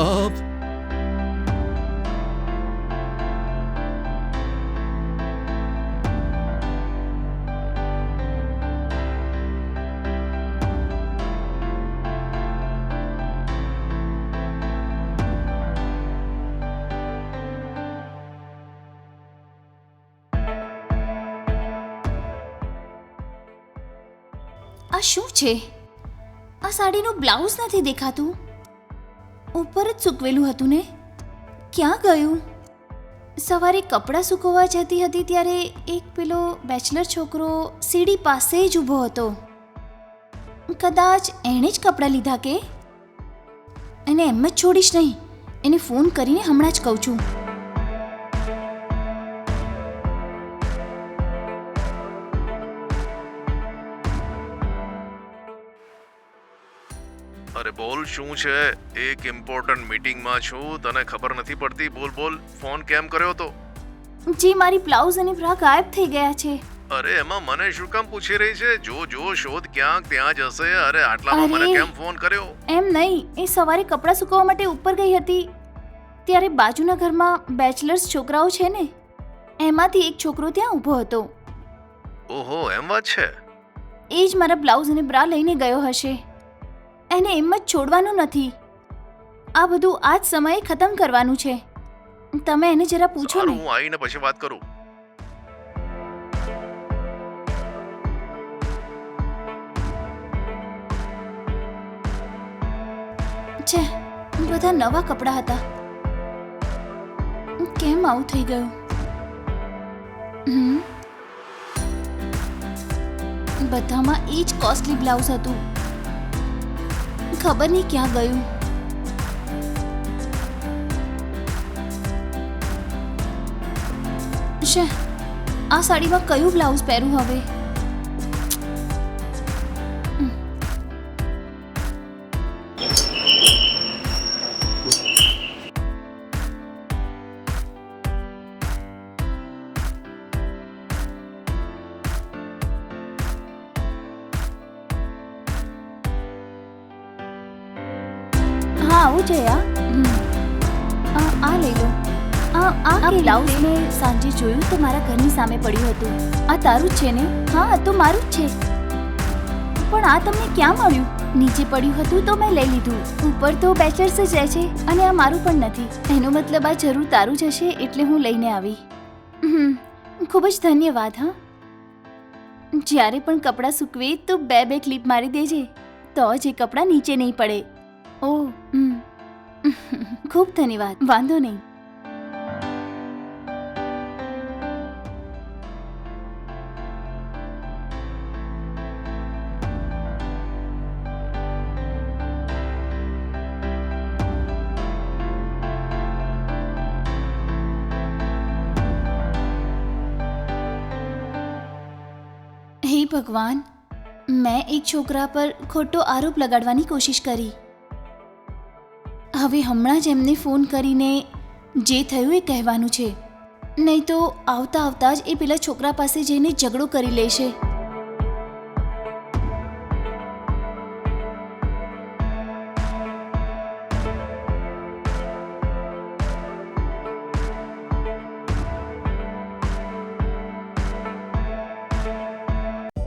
બાપ. આ શું છે? આ સાડીનું બ્લાઉઝ નથી દેખાતું. ઉપર જ સૂકવેલું હતું ને, ક્યાં ગયું? સવારે કપડાં સૂકવવા જતી હતી ત્યારે એક પેલો બેચલર છોકરો સીડી પાસે જ ઊભો હતો. કદાચ એણે જ કપડાં લીધા કે? એને એમ જ છોડીશ નહીં. એને ફોન કરીને હમણાં જ કહું છું. અરે બોલ, શું છે? એક ઇમ્પોર્ટન્ટ મીટિંગમાં છું, તને ખબર નથી પડતી? બોલ બોલ, ફોન કેમ કર્યો તો? જી, મારી બ્લાઉઝ અને બ્રા ગાયબ થઈ ગયા છે. અરે એમાં મને શું કામ પૂછી રહી છે? જો શોધ, ક્યાંક ત્યાં જ હશે. અરે આટલામાં મને કેમ ફોન કર્યો? એમ નહીં, એ સવારે કપડાં સૂકવવા માટે ઉપર ગઈ હતી ત્યારે બાજુના ઘરમાં બેચલર્સ છોકરાઓ છે ને, એમાંથી એક છોકરો ત્યાં ઊભો હતો. ઓહો, એમ વાત છે? એ જ મારા બ્લાઉઝ અને બ્રા લઈને ગયો હશે. એને એમ જ છોડવાનું નથી. આ બધું આ જ સમયે ખતમ કરવાનું છે. તમે એને જરા પૂછો ને. હું આવીને પછી વાત કરું. છે, બધા નવા કપડાં હતા. કેમ આવું થઈ ગયું? બધામાં એ જ કોસ્ટલી બ્લાઉઝ હતું. ખબર નહીં ક્યાં ગયું. છે, આ સાડીમાં કયું બ્લાઉઝ પહેરું હવે? આવું છે આ લઈ લો. આ બ્લાઉઝ મેં સાંજે જોયું તો મારા ઘરની સામે પડ્યું હતું. આ તારું જ છે ને? હા, તો મારું જ છે. પણ આ તમને ક્યાં મળ્યું? નીચે પડ્યું હતું તો મેં લઈ લીધું. ઉપર તો બેચલર્સ જ રહે છે અને આ મારું પણ નથી. એનો મતલબ આ જરૂર તારું જ હશે, એટલે હું લઈને આવી. ખૂબ જ ધન્યવાદ. હા, જ્યારે પણ કપડાં સૂકવે તો બે ક્લિપ મારી દેજે, તો જ એ કપડાં નીચે નહીં પડે. ઓહ, ખૂબ ધન્યવાદ. વાંધો નહીં. હે ભગવાન, મેં એક છોકરા પર ખોટો આરોપ લગાડવાની કોશિશ કરી. હવે હમણાં જ એમને ફોન કરીને જે થયું એ કહેવાનું છે, નહીં તો આવતા જ એ પેલા છોકરા પાસે જઈને ઝઘડો કરી લેશે.